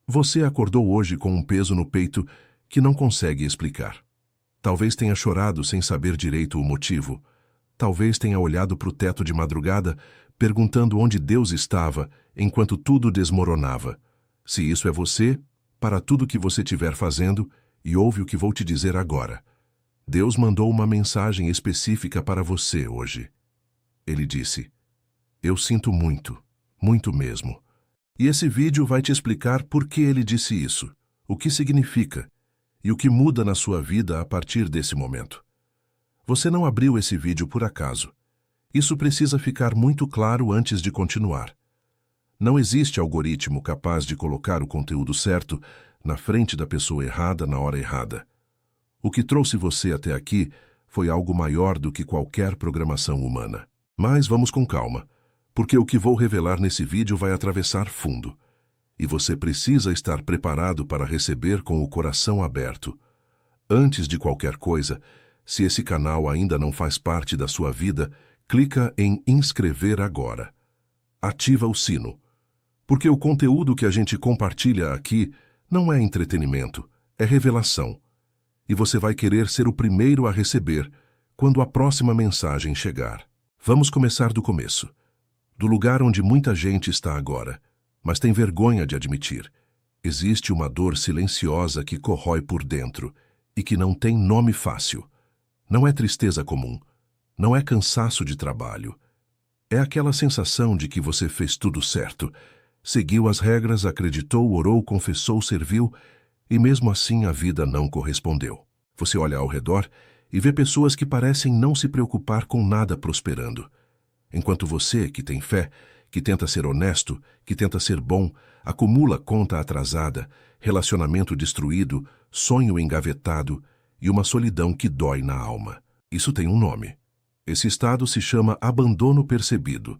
Você acordou hoje com um peso no peito que não consegue explicar. Talvez tenha chorado sem saber direito o motivo. Talvez tenha olhado para o teto de madrugada, perguntando onde Deus estava enquanto tudo desmoronava. Se isso é você, para tudo que você estiver fazendo, e ouve o que vou te dizer agora. Deus mandou uma mensagem específica para você hoje. Ele disse: "Eu sinto muito, muito mesmo." E esse vídeo vai te explicar por que ele disse isso, o que significa e o que muda na sua vida a partir desse momento. Você não abriu esse vídeo por acaso. Isso precisa ficar muito claro antes de continuar. Não existe algoritmo capaz de colocar o conteúdo certo na frente da pessoa errada na hora errada. O que trouxe você até aqui foi algo maior do que qualquer programação humana. Mas vamos com calma, porque o que vou revelar nesse vídeo vai atravessar fundo. E você precisa estar preparado para receber com o coração aberto. Antes de qualquer coisa, se esse canal ainda não faz parte da sua vida, clica em inscrever agora. Ativa o sino. Porque o conteúdo que a gente compartilha aqui não é entretenimento, é revelação. E você vai querer ser o primeiro a receber quando a próxima mensagem chegar. Vamos começar do começo. Do lugar onde muita gente está agora, mas tem vergonha de admitir. Existe uma dor silenciosa que corrói por dentro e que não tem nome fácil. Não é tristeza comum, não é cansaço de trabalho. É aquela sensação de que você fez tudo certo, seguiu as regras, acreditou, orou, confessou, serviu, e mesmo assim a vida não correspondeu. Você olha ao redor e vê pessoas que parecem não se preocupar com nada prosperando. Enquanto você, que tem fé, que tenta ser honesto, que tenta ser bom, acumula conta atrasada, relacionamento destruído, sonho engavetado e uma solidão que dói na alma. Isso tem um nome. Esse estado se chama abandono percebido.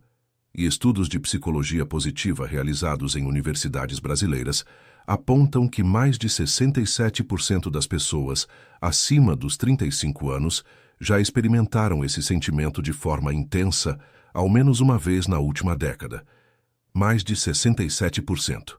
E estudos de psicologia positiva realizados em universidades brasileiras apontam que mais de 67% das pessoas acima dos 35 anos já experimentaram esse sentimento de forma intensa ao menos uma vez na última década. Mais de 67%.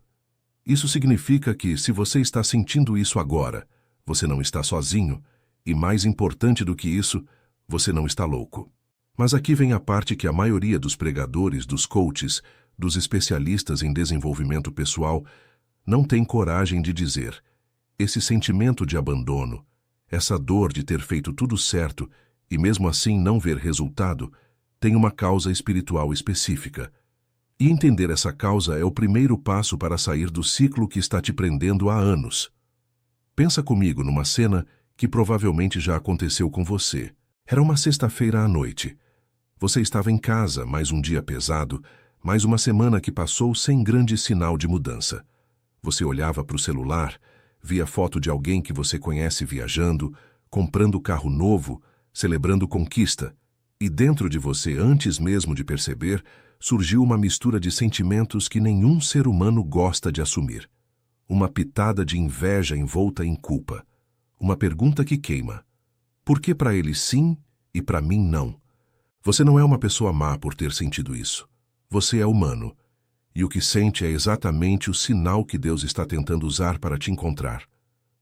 Isso significa que, se você está sentindo isso agora, você não está sozinho, e mais importante do que isso, você não está louco. Mas aqui vem a parte que a maioria dos pregadores, dos coaches, dos especialistas em desenvolvimento pessoal não tem coragem de dizer. Esse sentimento de abandono, essa dor de ter feito tudo certo e mesmo assim não ver resultado, tem uma causa espiritual específica. E entender essa causa é o primeiro passo para sair do ciclo que está te prendendo há anos. Pensa comigo numa cena que provavelmente já aconteceu com você. Era uma sexta-feira à noite. Você estava em casa, mais um dia pesado, mais uma semana que passou sem grande sinal de mudança. Você olhava para o celular, via foto de alguém que você conhece viajando, comprando carro novo, celebrando conquista, e dentro de você, antes mesmo de perceber, surgiu uma mistura de sentimentos que nenhum ser humano gosta de assumir. Uma pitada de inveja envolta em culpa. Uma pergunta que queima. Por que para ele sim e para mim não? Você não é uma pessoa má por ter sentido isso. Você é humano. E o que sente é exatamente o sinal que Deus está tentando usar para te encontrar.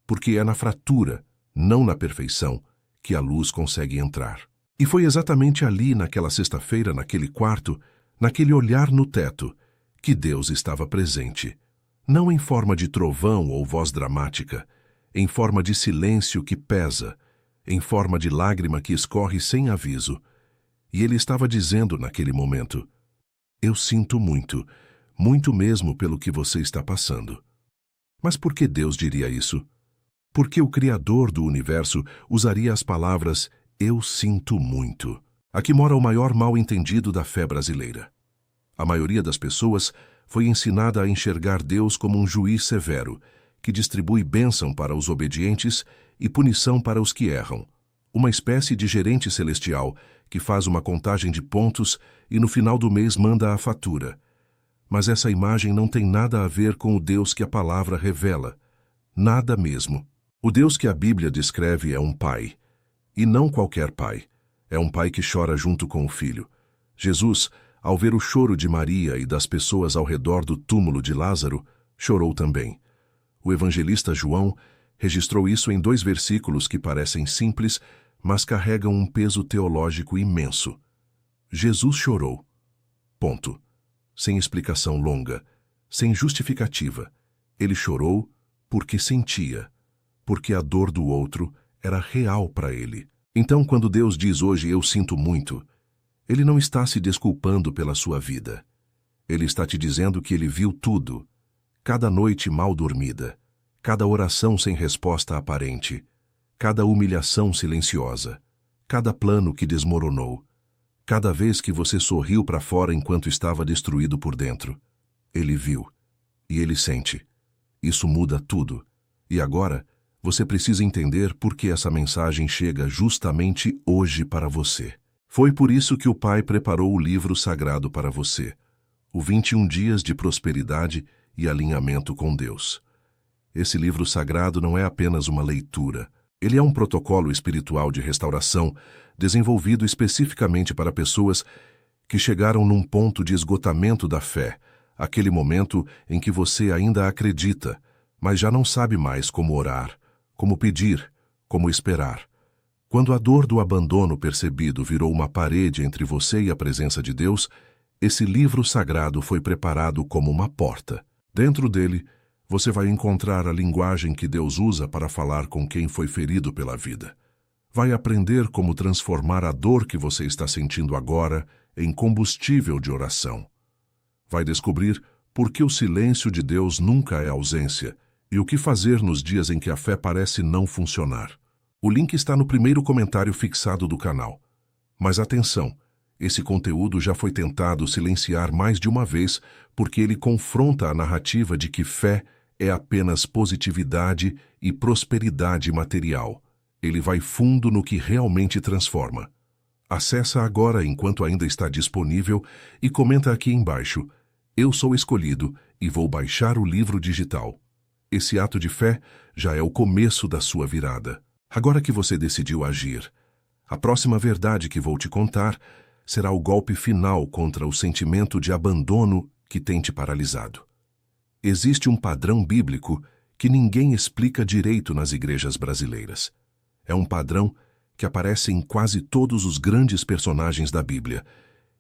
Porque é na fratura, não na perfeição, que a luz consegue entrar. E foi exatamente ali, naquela sexta-feira, naquele quarto, naquele olhar no teto, que Deus estava presente. Não em forma de trovão ou voz dramática, em forma de silêncio que pesa, em forma de lágrima que escorre sem aviso. E Ele estava dizendo naquele momento: "Eu sinto muito, muito mesmo pelo que você está passando." Mas por que Deus diria isso? Por que o Criador do universo usaria as palavras "eu sinto muito"? Aqui mora o maior mal-entendido da fé brasileira. A maioria das pessoas foi ensinada a enxergar Deus como um juiz severo, que distribui bênção para os obedientes e punição para os que erram. Uma espécie de gerente celestial que faz uma contagem de pontos e no final do mês manda a fatura. Mas essa imagem não tem nada a ver com o Deus que a palavra revela. Nada mesmo. O Deus que a Bíblia descreve é um pai. E não qualquer pai. É um pai que chora junto com o filho. Jesus, ao ver o choro de Maria e das pessoas ao redor do túmulo de Lázaro, chorou também. O evangelista João registrou isso em 2 versículos que parecem simples, mas carregam um peso teológico imenso. Jesus chorou. Ponto. Sem explicação longa, sem justificativa. Ele chorou porque sentia, porque a dor do outro era real para ele. Então, quando Deus diz hoje eu sinto muito, Ele não está se desculpando pela sua vida. Ele está te dizendo que Ele viu tudo, cada noite mal dormida, cada oração sem resposta aparente, cada humilhação silenciosa, cada plano que desmoronou, cada vez que você sorriu para fora enquanto estava destruído por dentro. Ele viu. E Ele sente. Isso muda tudo. E agora, você precisa entender por que essa mensagem chega justamente hoje para você. Foi por isso que o Pai preparou o livro sagrado para você. O 21 Dias de Prosperidade e Alinhamento com Deus. Esse livro sagrado não é apenas uma leitura. Ele é um protocolo espiritual de restauração desenvolvido especificamente para pessoas que chegaram num ponto de esgotamento da fé, aquele momento em que você ainda acredita, mas já não sabe mais como orar, como pedir, como esperar. Quando a dor do abandono percebido virou uma parede entre você e a presença de Deus, esse livro sagrado foi preparado como uma porta. Dentro dele, você vai encontrar a linguagem que Deus usa para falar com quem foi ferido pela vida. Vai aprender como transformar a dor que você está sentindo agora em combustível de oração. Vai descobrir por que o silêncio de Deus nunca é ausência e o que fazer nos dias em que a fé parece não funcionar. O link está no primeiro comentário fixado do canal. Mas atenção, esse conteúdo já foi tentado silenciar mais de uma vez porque ele confronta a narrativa de que fé é apenas positividade e prosperidade material. Ele vai fundo no que realmente transforma. Acessa agora enquanto ainda está disponível e comenta aqui embaixo: eu sou escolhido e vou baixar o livro digital. Esse ato de fé já é o começo da sua virada. Agora que você decidiu agir, a próxima verdade que vou te contar será o golpe final contra o sentimento de abandono que tem te paralisado. Existe um padrão bíblico que ninguém explica direito nas igrejas brasileiras. É um padrão que aparece em quase todos os grandes personagens da Bíblia.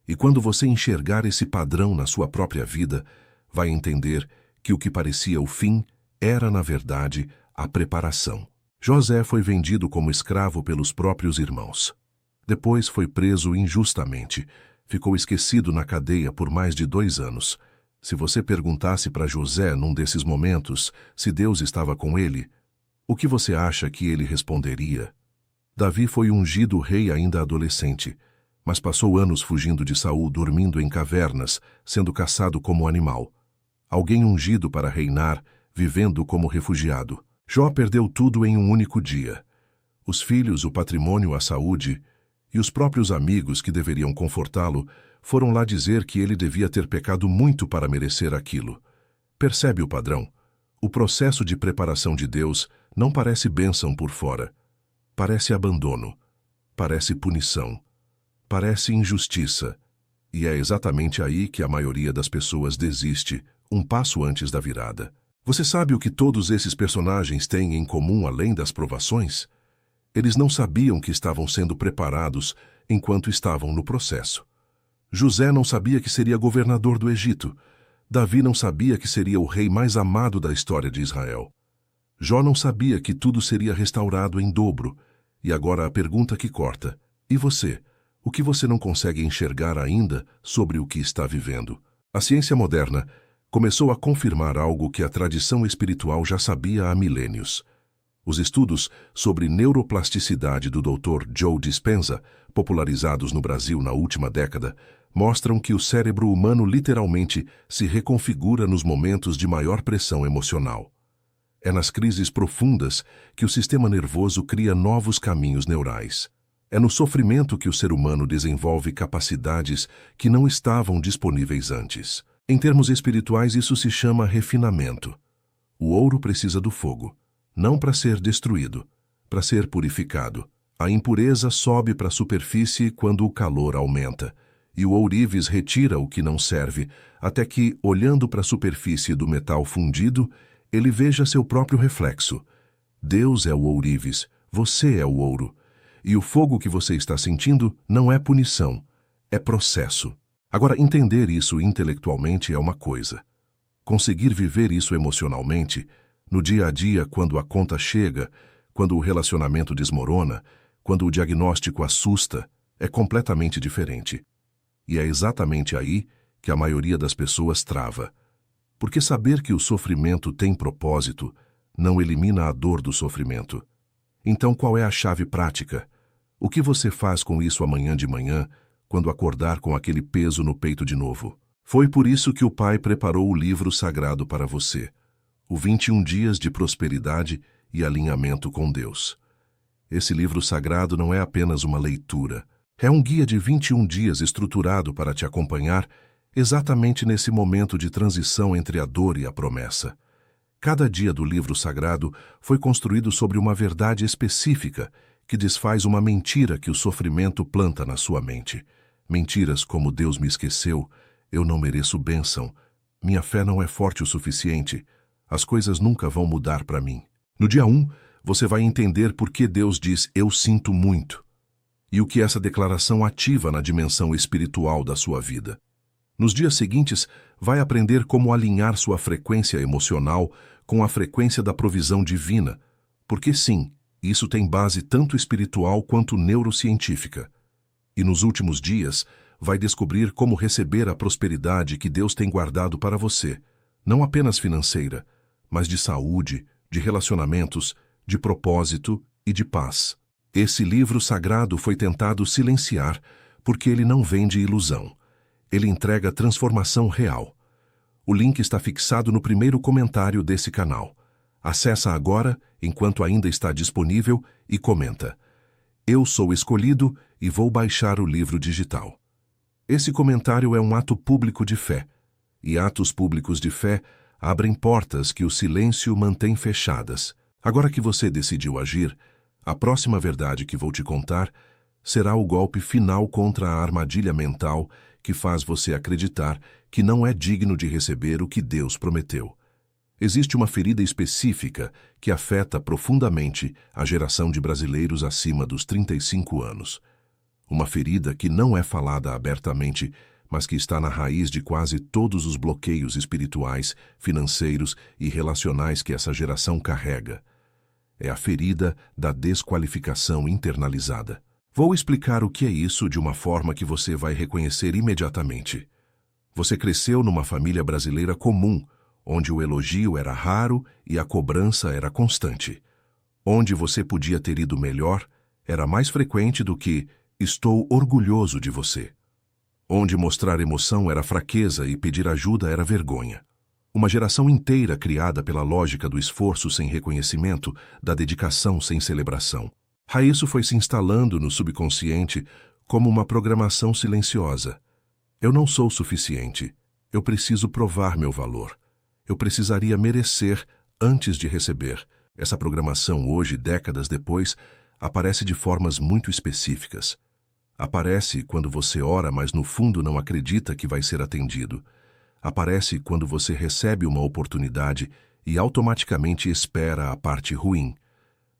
E quando você enxergar esse padrão na sua própria vida, vai entender que o que parecia o fim era, na verdade, a preparação. José foi vendido como escravo pelos próprios irmãos. Depois foi preso injustamente. Ficou esquecido na cadeia por mais de 2 anos. Se você perguntasse para José num desses momentos se Deus estava com ele, o que você acha que ele responderia? Davi foi ungido rei ainda adolescente, mas passou anos fugindo de Saul, dormindo em cavernas, sendo caçado como animal. Alguém ungido para reinar, vivendo como refugiado. Jó perdeu tudo em um único dia. Os filhos, o patrimônio, a saúde e os próprios amigos que deveriam confortá-lo foram lá dizer que ele devia ter pecado muito para merecer aquilo. Percebe o padrão? O processo de preparação de Deus não parece bênção por fora. Parece abandono. Parece punição. Parece injustiça. E é exatamente aí que a maioria das pessoas desiste, um passo antes da virada. Você sabe o que todos esses personagens têm em comum além das provações? Eles não sabiam que estavam sendo preparados enquanto estavam no processo. José não sabia que seria governador do Egito. Davi não sabia que seria o rei mais amado da história de Israel. Jó não sabia que tudo seria restaurado em dobro. E agora a pergunta que corta: e você? O que você não consegue enxergar ainda sobre o que está vivendo? A ciência moderna começou a confirmar algo que a tradição espiritual já sabia há milênios. Os estudos sobre neuroplasticidade do Dr. Joe Dispenza, popularizados no Brasil na última década, mostram que o cérebro humano literalmente se reconfigura nos momentos de maior pressão emocional. É nas crises profundas que o sistema nervoso cria novos caminhos neurais. É no sofrimento que o ser humano desenvolve capacidades que não estavam disponíveis antes. Em termos espirituais, isso se chama refinamento. O ouro precisa do fogo, não para ser destruído, para ser purificado. A impureza sobe para a superfície quando o calor aumenta, e o ourives retira o que não serve, até que, olhando para a superfície do metal fundido, ele veja seu próprio reflexo. Deus é o ourives, você é o ouro. E o fogo que você está sentindo não é punição, é processo. Agora, entender isso intelectualmente é uma coisa. Conseguir viver isso emocionalmente, no dia a dia, quando a conta chega, quando o relacionamento desmorona, quando o diagnóstico assusta, é completamente diferente. E é exatamente aí que a maioria das pessoas trava. Porque saber que o sofrimento tem propósito não elimina a dor do sofrimento. Então, qual é a chave prática? O que você faz com isso amanhã de manhã, quando acordar com aquele peso no peito de novo? Foi por isso que o Pai preparou o livro sagrado para você, o 21 Dias de Prosperidade e Alinhamento com Deus. Esse livro sagrado não é apenas uma leitura, é um guia de 21 dias estruturado para te acompanhar exatamente nesse momento de transição entre a dor e a promessa. Cada dia do livro sagrado foi construído sobre uma verdade específica que desfaz uma mentira que o sofrimento planta na sua mente. Mentiras como Deus me esqueceu, eu não mereço bênção, minha fé não é forte o suficiente, as coisas nunca vão mudar para mim. No dia 1, você vai entender por que Deus diz eu sinto muito e o que essa declaração ativa na dimensão espiritual da sua vida. Nos dias seguintes, vai aprender como alinhar sua frequência emocional com a frequência da provisão divina, porque sim, isso tem base tanto espiritual quanto neurocientífica. E nos últimos dias, vai descobrir como receber a prosperidade que Deus tem guardado para você, não apenas financeira, mas de saúde, de relacionamentos, de propósito e de paz. Esse livro sagrado foi tentado silenciar porque ele não vende ilusão. Ele entrega transformação real. O link está fixado no primeiro comentário desse canal. Acessa agora, enquanto ainda está disponível, e comenta. Eu sou escolhido e vou baixar o livro digital. Esse comentário é um ato público de fé. E atos públicos de fé abrem portas que o silêncio mantém fechadas. Agora que você decidiu agir, a próxima verdade que vou te contar será o golpe final contra a armadilha mental que faz você acreditar que não é digno de receber o que Deus prometeu. Existe uma ferida específica que afeta profundamente a geração de brasileiros acima dos 35 anos. Uma ferida que não é falada abertamente, mas que está na raiz de quase todos os bloqueios espirituais, financeiros e relacionais que essa geração carrega. É a ferida da desqualificação internalizada. Vou explicar o que é isso de uma forma que você vai reconhecer imediatamente. Você cresceu numa família brasileira comum, onde o elogio era raro e a cobrança era constante. Onde você podia ter ido melhor era mais frequente do que estou orgulhoso de você. Onde mostrar emoção era fraqueza e pedir ajuda era vergonha. Uma geração inteira criada pela lógica do esforço sem reconhecimento, da dedicação sem celebração. Isso foi se instalando no subconsciente como uma programação silenciosa. Eu não sou suficiente. Eu preciso provar meu valor. Eu precisaria merecer antes de receber. Essa programação hoje, décadas depois, aparece de formas muito específicas. Aparece quando você ora, mas no fundo não acredita que vai ser atendido. Aparece quando você recebe uma oportunidade e automaticamente espera a parte ruim.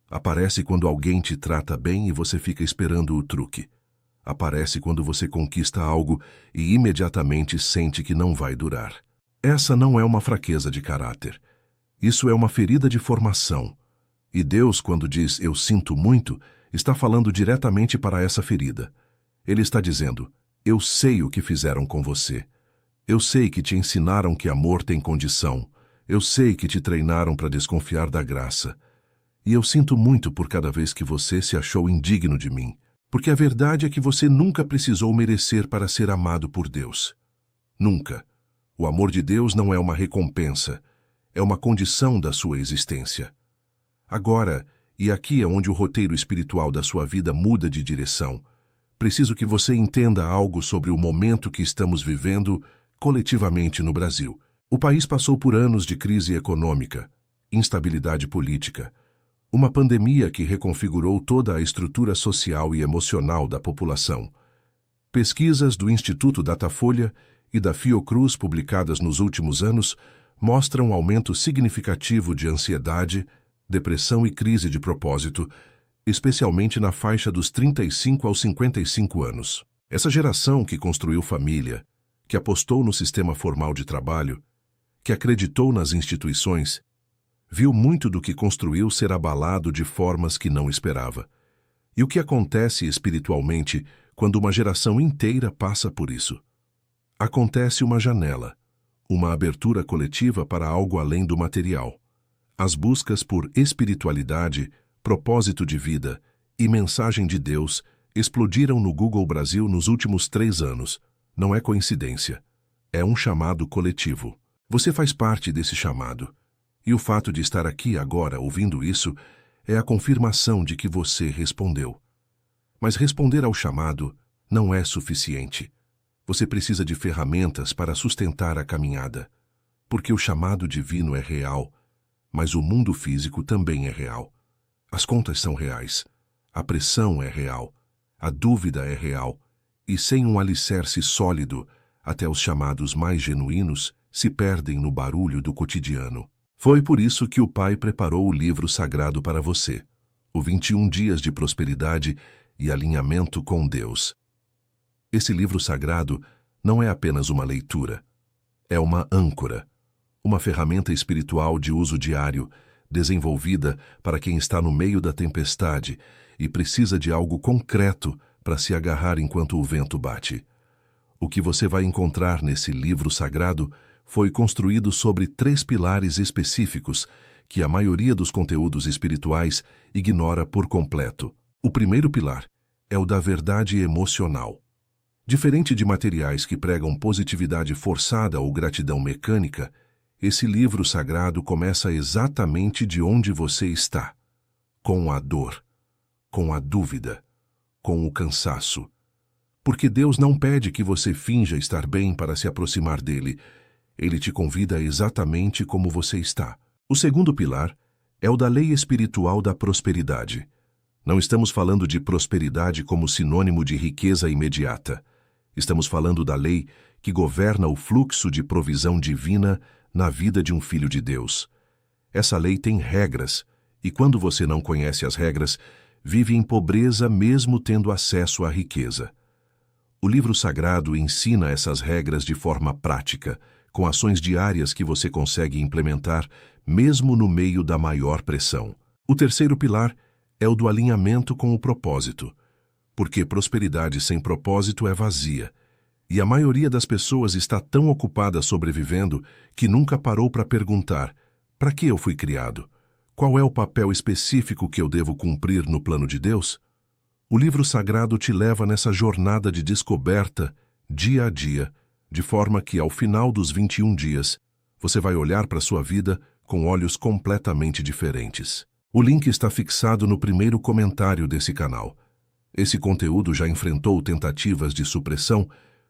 Aparece quando alguém te trata bem e você fica esperando o truque. Aparece quando você conquista algo e imediatamente sente que não vai durar. Essa não é uma fraqueza de caráter. Isso é uma ferida de formação. E Deus, quando diz eu sinto muito, está falando diretamente para essa ferida. Ele está dizendo, eu sei o que fizeram com você. Eu sei que te ensinaram que amor tem condição. Eu sei que te treinaram para desconfiar da graça. E eu sinto muito por cada vez que você se achou indigno de mim. Porque a verdade é que você nunca precisou merecer para ser amado por Deus. Nunca. O amor de Deus não é uma recompensa. É uma condição da sua existência. Agora, e aqui é onde o roteiro espiritual da sua vida muda de direção, preciso que você entenda algo sobre o momento que estamos vivendo coletivamente no Brasil. O país passou por anos de crise econômica, instabilidade política, uma pandemia que reconfigurou toda a estrutura social e emocional da população. Pesquisas do Instituto Datafolha e da Fiocruz publicadas nos últimos anos mostra um aumento significativo de ansiedade, depressão e crise de propósito, especialmente na faixa dos 35 aos 55 anos. Essa geração que construiu família, que apostou no sistema formal de trabalho, que acreditou nas instituições, viu muito do que construiu ser abalado de formas que não esperava. E o que acontece espiritualmente quando uma geração inteira passa por isso? Acontece uma janela, uma abertura coletiva para algo além do material. As buscas por espiritualidade, propósito de vida e mensagem de Deus explodiram no Google Brasil nos últimos 3 anos. Não é coincidência. É um chamado coletivo. Você faz parte desse chamado. E o fato de estar aqui agora ouvindo isso é a confirmação de que você respondeu. Mas responder ao chamado não é suficiente. Você precisa de ferramentas para sustentar a caminhada. Porque o chamado divino é real, mas o mundo físico também é real. As contas são reais. A pressão é real. A dúvida é real. E sem um alicerce sólido, até os chamados mais genuínos se perdem no barulho do cotidiano. Foi por isso que o Pai preparou o livro sagrado para você, o 21 Dias de Prosperidade e Alinhamento com Deus. Esse livro sagrado não é apenas uma leitura, é uma âncora, uma ferramenta espiritual de uso diário, desenvolvida para quem está no meio da tempestade e precisa de algo concreto para se agarrar enquanto o vento bate. O que você vai encontrar nesse livro sagrado foi construído sobre 3 pilares específicos que a maioria dos conteúdos espirituais ignora por completo. O primeiro pilar é o da verdade emocional. Diferente de materiais que pregam positividade forçada ou gratidão mecânica, esse livro sagrado começa exatamente de onde você está, com a dor, com a dúvida, com o cansaço. Porque Deus não pede que você finja estar bem para se aproximar dele. Ele te convida exatamente como você está. O segundo pilar é o da lei espiritual da prosperidade. Não estamos falando de prosperidade como sinônimo de riqueza imediata. Estamos falando da lei que governa o fluxo de provisão divina na vida de um filho de Deus. Essa lei tem regras, e quando você não conhece as regras, vive em pobreza mesmo tendo acesso à riqueza. O livro sagrado ensina essas regras de forma prática, com ações diárias que você consegue implementar, mesmo no meio da maior pressão. O terceiro pilar é o do alinhamento com o propósito, porque prosperidade sem propósito é vazia, e a maioria das pessoas está tão ocupada sobrevivendo que nunca parou para perguntar: para que eu fui criado? Qual é o papel específico que eu devo cumprir no plano de Deus? O livro sagrado te leva nessa jornada de descoberta, dia a dia, de forma que, ao final dos 21 dias, você vai olhar para sua vida com olhos completamente diferentes. O link está fixado no primeiro comentário desse canal. Esse conteúdo já enfrentou tentativas de supressão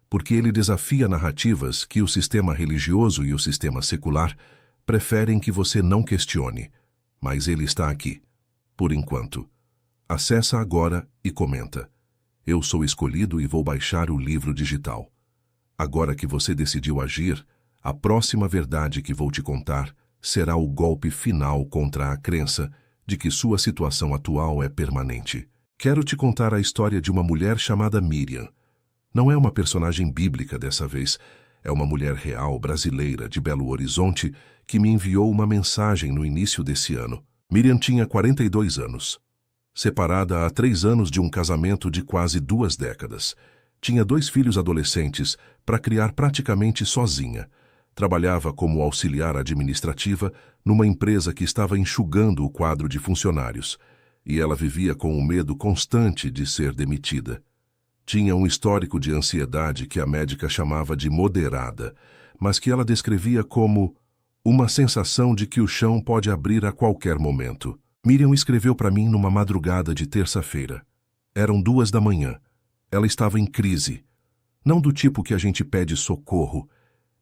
porque ele desafia narrativas que o sistema religioso e o sistema secular preferem que você não questione, mas ele está aqui, por enquanto. Acessa agora e comenta. Eu sou escolhido e vou baixar o livro digital. Agora que você decidiu agir, a próxima verdade que vou te contar será o golpe final contra a crença de que sua situação atual é permanente. Quero te contar a história de uma mulher chamada Miriam. Não é uma personagem bíblica dessa vez, é uma mulher real brasileira de Belo Horizonte que me enviou uma mensagem no início desse ano. Miriam tinha 42 anos. Separada há 3 anos de um casamento de quase 2 décadas. Tinha 2 filhos adolescentes para criar praticamente sozinha. Trabalhava como auxiliar administrativa numa empresa que estava enxugando o quadro de funcionários, e ela vivia com o medo constante de ser demitida. Tinha um histórico de ansiedade que a médica chamava de moderada, mas que ela descrevia como uma sensação de que o chão pode abrir a qualquer momento. Miriam escreveu para mim numa madrugada de terça-feira. Eram 2 da manhã. Ela estava em crise. Não do tipo que a gente pede socorro.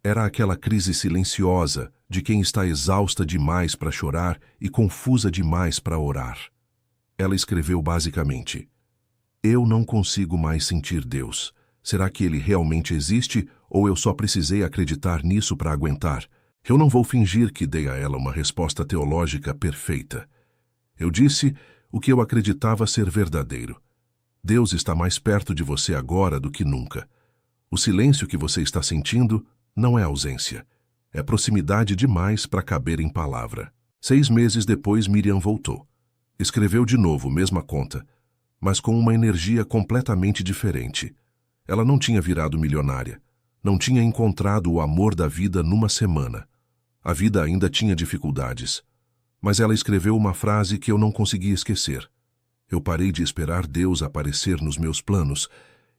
Era aquela crise silenciosa de quem está exausta demais para chorar e confusa demais para orar. Ela escreveu basicamente: eu não consigo mais sentir Deus. Será que Ele realmente existe ou eu só precisei acreditar nisso para aguentar? Eu não vou fingir que dei a ela uma resposta teológica perfeita. Eu disse o que eu acreditava ser verdadeiro. Deus está mais perto de você agora do que nunca. O silêncio que você está sentindo não é ausência. É proximidade demais para caber em palavra. 6 meses depois, Miriam voltou. Escreveu de novo, mesma conta, mas com uma energia completamente diferente. Ela não tinha virado milionária. Não tinha encontrado o amor da vida numa semana. A vida ainda tinha dificuldades. Mas ela escreveu uma frase que eu não conseguia esquecer. Eu parei de esperar Deus aparecer nos meus planos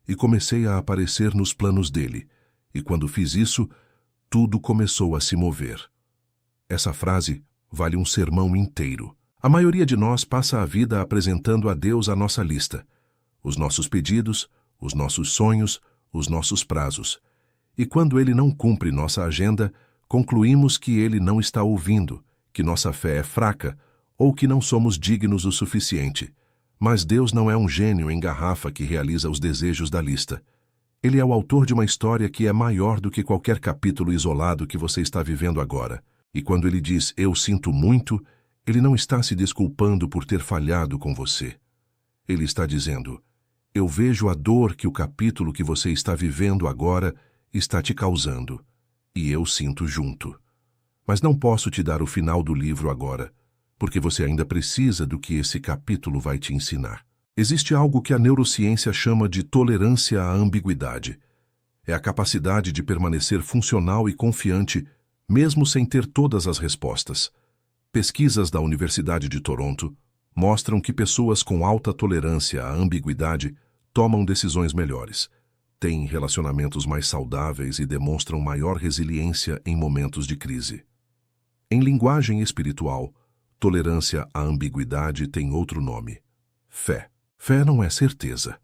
e comecei a aparecer nos planos dele. E quando fiz isso, tudo começou a se mover. Essa frase vale um sermão inteiro. A maioria de nós passa a vida apresentando a Deus a nossa lista, os nossos pedidos, os nossos sonhos, os nossos prazos. E quando ele não cumpre nossa agenda, concluímos que ele não está ouvindo, que nossa fé é fraca ou que não somos dignos o suficiente. Mas Deus não é um gênio em garrafa que realiza os desejos da lista. Ele é o autor de uma história que é maior do que qualquer capítulo isolado que você está vivendo agora. E quando ele diz, eu sinto muito, ele não está se desculpando por ter falhado com você. Ele está dizendo, eu vejo a dor que o capítulo que você está vivendo agora está te causando. E eu sinto junto. Mas não posso te dar o final do livro agora, porque você ainda precisa do que esse capítulo vai te ensinar. Existe algo que a neurociência chama de tolerância à ambiguidade. É a capacidade de permanecer funcional e confiante, mesmo sem ter todas as respostas. Pesquisas da Universidade de Toronto mostram que pessoas com alta tolerância à ambiguidade tomam decisões melhores, têm relacionamentos mais saudáveis e demonstram maior resiliência em momentos de crise. Em linguagem espiritual, tolerância à ambiguidade tem outro nome: fé. Fé não é certeza.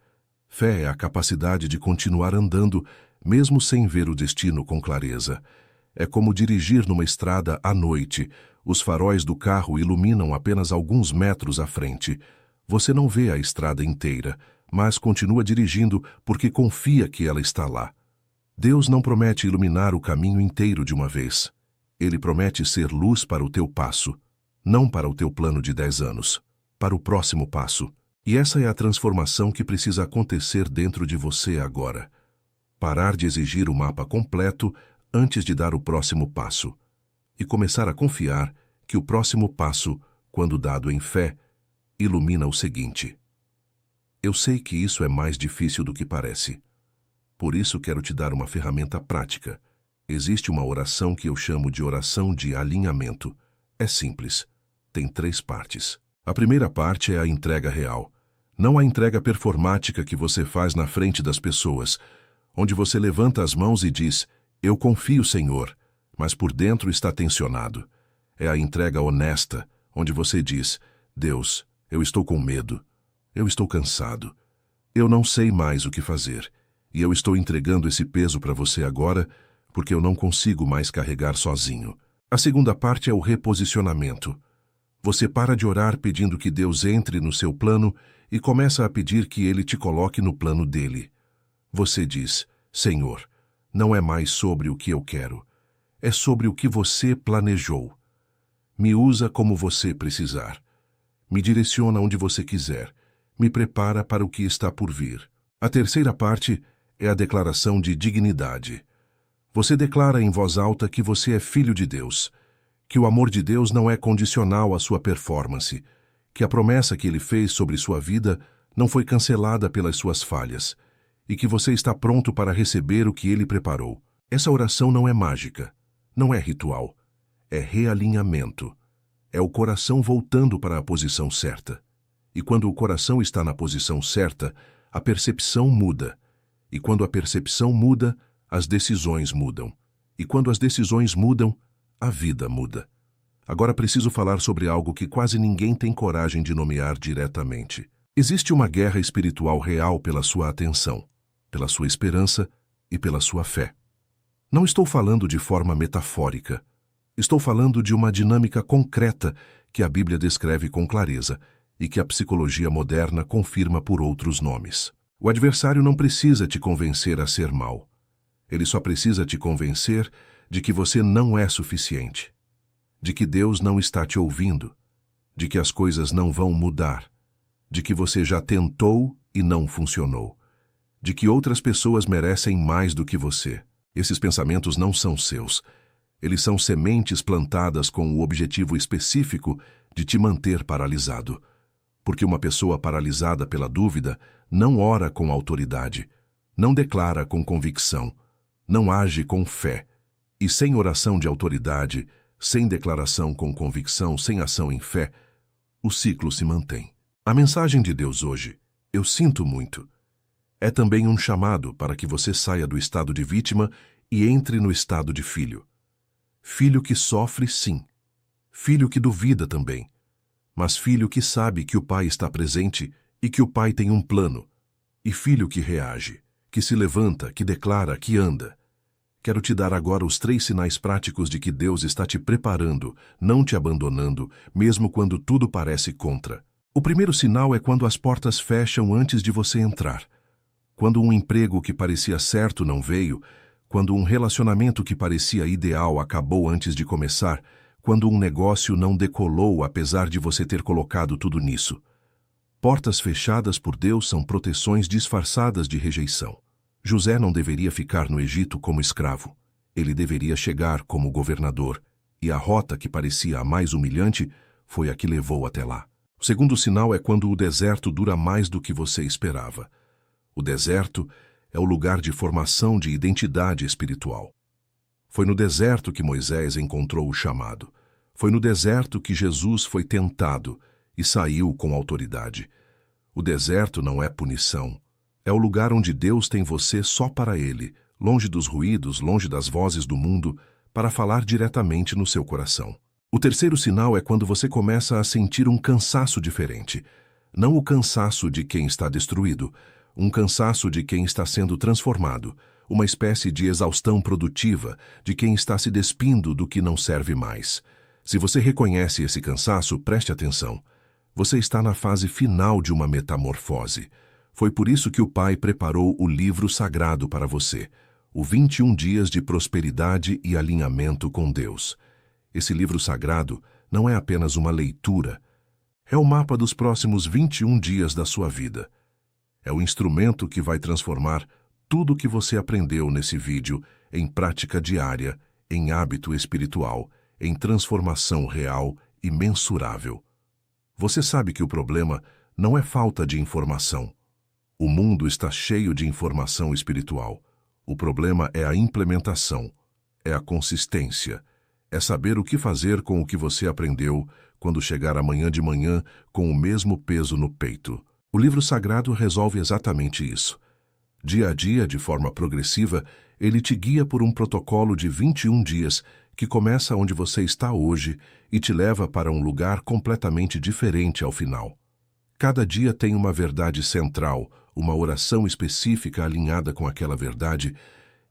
Fé é a capacidade de continuar andando, mesmo sem ver o destino com clareza. É como dirigir numa estrada à noite. Os faróis do carro iluminam apenas alguns metros à frente. Você não vê a estrada inteira, mas continua dirigindo porque confia que ela está lá. Deus não promete iluminar o caminho inteiro de uma vez. Ele promete ser luz para o teu passo, não para o teu plano de 10 anos, para o próximo passo. E essa é a transformação que precisa acontecer dentro de você agora. Parar de exigir o mapa completo antes de dar o próximo passo. E começar a confiar que o próximo passo, quando dado em fé, ilumina o seguinte. Eu sei que isso é mais difícil do que parece. Por isso quero te dar uma ferramenta prática. Existe uma oração que eu chamo de oração de alinhamento. É simples. Tem 3 partes. A primeira parte é a entrega real. Não a entrega performática que você faz na frente das pessoas, onde você levanta as mãos e diz, eu confio, Senhor, mas por dentro está tensionado. É a entrega honesta, onde você diz, Deus, eu estou com medo, eu estou cansado, eu não sei mais o que fazer, e eu estou entregando esse peso para você agora, porque eu não consigo mais carregar sozinho. A segunda parte é o reposicionamento. Você para de orar pedindo que Deus entre no seu plano e começa a pedir que Ele te coloque no plano dele. Você diz, Senhor, não é mais sobre o que eu quero, é sobre o que você planejou. Me usa como você precisar. Me direciona onde você quiser. Me prepara para o que está por vir. A terceira parte é a declaração de dignidade. Você declara em voz alta que você é filho de Deus, que o amor de Deus não é condicional à sua performance, que a promessa que Ele fez sobre sua vida não foi cancelada pelas suas falhas, e que você está pronto para receber o que Ele preparou. Essa oração não é mágica, não é ritual, é realinhamento. É o coração voltando para a posição certa. E quando o coração está na posição certa, a percepção muda. E quando a percepção muda, as decisões mudam. E quando as decisões mudam, a vida muda. Agora preciso falar sobre algo que quase ninguém tem coragem de nomear diretamente. Existe uma guerra espiritual real pela sua atenção, pela sua esperança e pela sua fé. Não estou falando de forma metafórica. Estou falando de uma dinâmica concreta que a Bíblia descreve com clareza e que a psicologia moderna confirma por outros nomes. O adversário não precisa te convencer a ser mau. Ele só precisa te convencer de que você não é suficiente, de que Deus não está te ouvindo, de que as coisas não vão mudar, de que você já tentou e não funcionou, de que outras pessoas merecem mais do que você. Esses pensamentos não são seus. Eles são sementes plantadas com o objetivo específico de te manter paralisado. Porque uma pessoa paralisada pela dúvida não ora com autoridade, não declara com convicção, não age com fé. E sem oração de autoridade, sem declaração com convicção, sem ação em fé, o ciclo se mantém. A mensagem de Deus hoje, eu sinto muito, é também um chamado para que você saia do estado de vítima e entre no estado de filho. Filho que sofre, sim. Filho que duvida também. Mas filho que sabe que o pai está presente e que o pai tem um plano. E filho que reage, que se levanta, que declara, que anda. Quero te dar agora os 3 sinais práticos de que Deus está te preparando, não te abandonando, mesmo quando tudo parece contra. O primeiro sinal é quando as portas fecham antes de você entrar. Quando um emprego que parecia certo não veio, quando um relacionamento que parecia ideal acabou antes de começar, quando um negócio não decolou apesar de você ter colocado tudo nisso. Portas fechadas por Deus são proteções disfarçadas de rejeição. José não deveria ficar no Egito como escravo. Ele deveria chegar como governador, e a rota que parecia a mais humilhante foi a que levou até lá. O segundo sinal é quando o deserto dura mais do que você esperava. O deserto é o lugar de formação de identidade espiritual. Foi no deserto que Moisés encontrou o chamado. Foi no deserto que Jesus foi tentado e saiu com autoridade. O deserto não é punição. É o lugar onde Deus tem você só para Ele, longe dos ruídos, longe das vozes do mundo, para falar diretamente no seu coração. O terceiro sinal é quando você começa a sentir um cansaço diferente. Não o cansaço de quem está destruído, um cansaço de quem está sendo transformado, uma espécie de exaustão produtiva de quem está se despindo do que não serve mais. Se você reconhece esse cansaço, preste atenção. Você está na fase final de uma metamorfose. Foi por isso que o Pai preparou o livro sagrado para você, o 21 dias de prosperidade e alinhamento com Deus. Esse livro sagrado não é apenas uma leitura, é o mapa dos próximos 21 dias da sua vida. É o instrumento que vai transformar tudo o que você aprendeu nesse vídeo em prática diária, em hábito espiritual, em transformação real e mensurável. Você sabe que o problema não é falta de informação. O mundo está cheio de informação espiritual. O problema é a implementação, é a consistência, é saber o que fazer com o que você aprendeu quando chegar amanhã de manhã com o mesmo peso no peito. O livro sagrado resolve exatamente isso. Dia a dia, de forma progressiva, ele te guia por um protocolo de 21 dias que começa onde você está hoje e te leva para um lugar completamente diferente ao final. Cada dia tem uma verdade central, uma oração específica alinhada com aquela verdade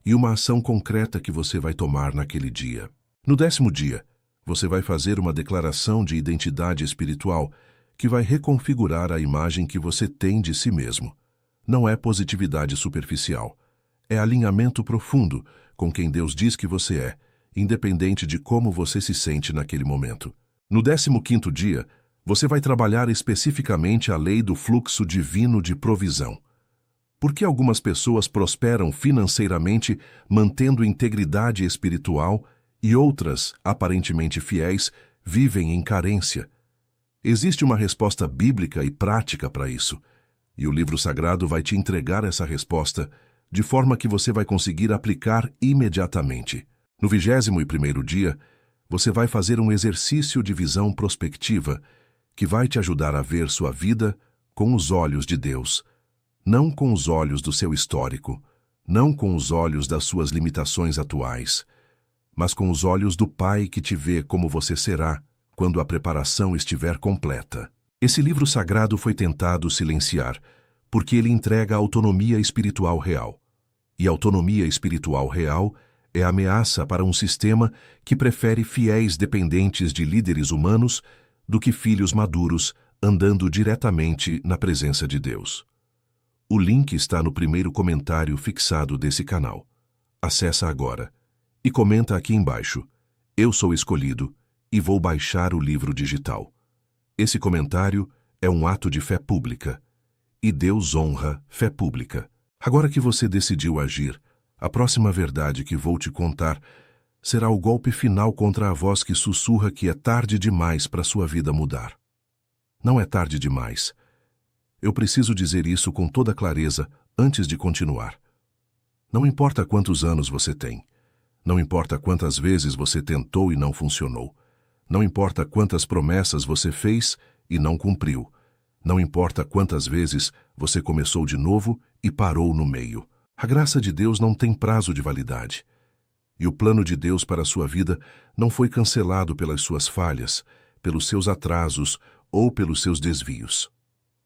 e uma ação concreta que você vai tomar naquele dia. No 10º dia, você vai fazer uma declaração de identidade espiritual que vai reconfigurar a imagem que você tem de si mesmo. Não é positividade superficial. É alinhamento profundo com quem Deus diz que você é, independente de como você se sente naquele momento. No 15º dia, você vai trabalhar especificamente a lei do fluxo divino de provisão. Por que algumas pessoas prosperam financeiramente mantendo integridade espiritual e outras, aparentemente fiéis, vivem em carência? Existe uma resposta bíblica e prática para isso, e o livro sagrado vai te entregar essa resposta de forma que você vai conseguir aplicar imediatamente. No 21º dia, você vai fazer um exercício de visão prospectiva que vai te ajudar a ver sua vida com os olhos de Deus, não com os olhos do seu histórico, não com os olhos das suas limitações atuais, mas com os olhos do Pai que te vê como você será quando a preparação estiver completa. Esse livro sagrado foi tentado silenciar, porque ele entrega autonomia espiritual real. E autonomia espiritual real é ameaça para um sistema que prefere fiéis dependentes de líderes humanos do que filhos maduros andando diretamente na presença de Deus. O link está no primeiro comentário fixado desse canal. Acesse agora. E e comenta aqui embaixo: "Eu sou escolhido e vou baixar o livro digital." Esse comentário é um ato de fé pública. E Deus honra fé pública. Agora que você decidiu agir, a próxima verdade que vou te contar será o golpe final contra a voz que sussurra que é tarde demais para sua vida mudar. Não é tarde demais. Eu preciso dizer isso com toda clareza antes de continuar. Não importa quantos anos você tem. Não importa quantas vezes você tentou e não funcionou. Não importa quantas promessas você fez e não cumpriu. Não importa quantas vezes você começou de novo e parou no meio. A graça de Deus não tem prazo de validade. E o plano de Deus para a sua vida não foi cancelado pelas suas falhas, pelos seus atrasos ou pelos seus desvios.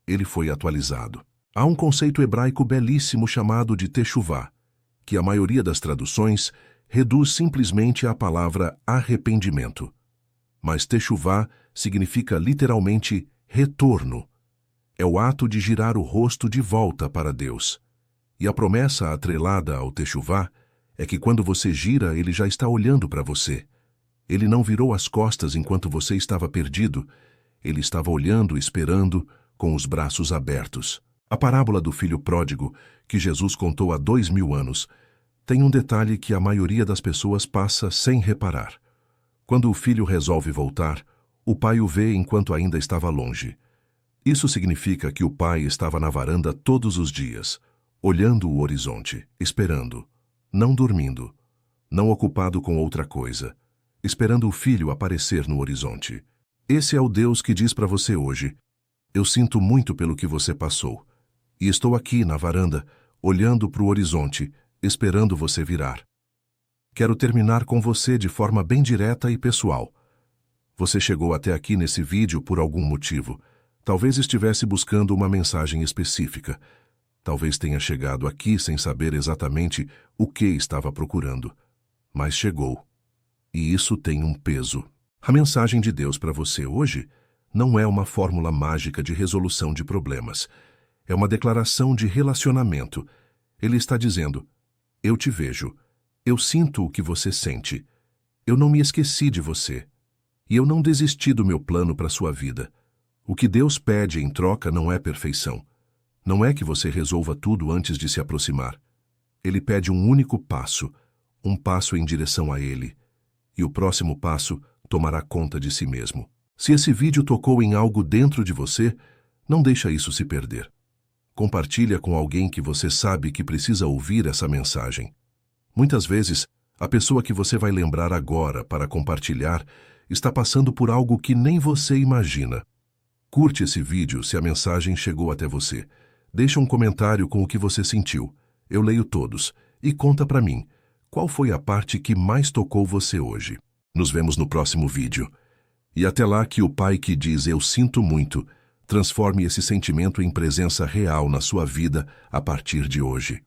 Ele foi atualizado. Há um conceito hebraico belíssimo chamado de techuvá, que a maioria das traduções reduz simplesmente à palavra arrependimento. Mas techuvá significa literalmente retorno. É o ato de girar o rosto de volta para Deus. E a promessa atrelada ao techuvá é que quando você gira, ele já está olhando para você. Ele não virou as costas enquanto você estava perdido. Ele estava olhando, esperando, com os braços abertos. A parábola do filho pródigo, que Jesus contou há 2000 anos, tem um detalhe que a maioria das pessoas passa sem reparar. Quando o filho resolve voltar, o pai o vê enquanto ainda estava longe. Isso significa que o pai estava na varanda todos os dias, olhando o horizonte, esperando, não dormindo, não ocupado com outra coisa, esperando o filho aparecer no horizonte. Esse é o Deus que diz para você hoje: "Eu sinto muito pelo que você passou, e estou aqui na varanda, olhando para o horizonte, esperando você virar. Quero terminar com você de forma bem direta e pessoal. Você chegou até aqui nesse vídeo por algum motivo. Talvez estivesse buscando uma mensagem específica. Talvez tenha chegado aqui sem saber exatamente o que estava procurando. Mas chegou. E isso tem um peso. A mensagem de Deus para você hoje não é uma fórmula mágica de resolução de problemas. É uma declaração de relacionamento. Ele está dizendo: "Eu te vejo. Eu sinto o que você sente. Eu não me esqueci de você. E eu não desisti do meu plano para sua vida. O que Deus pede em troca não é perfeição. Não é que você resolva tudo antes de se aproximar. Ele pede um único passo, um passo em direção a Ele. E o próximo passo tomará conta de si mesmo." Se esse vídeo tocou em algo dentro de você, não deixa isso se perder. Compartilha com alguém que você sabe que precisa ouvir essa mensagem. Muitas vezes, a pessoa que você vai lembrar agora para compartilhar está passando por algo que nem você imagina. Curte esse vídeo se a mensagem chegou até você. Deixa um comentário com o que você sentiu. Eu leio todos. E conta pra mim, qual foi a parte que mais tocou você hoje? Nos vemos no próximo vídeo. E até lá, que o Pai que diz "eu sinto muito" transforme esse sentimento em presença real na sua vida a partir de hoje.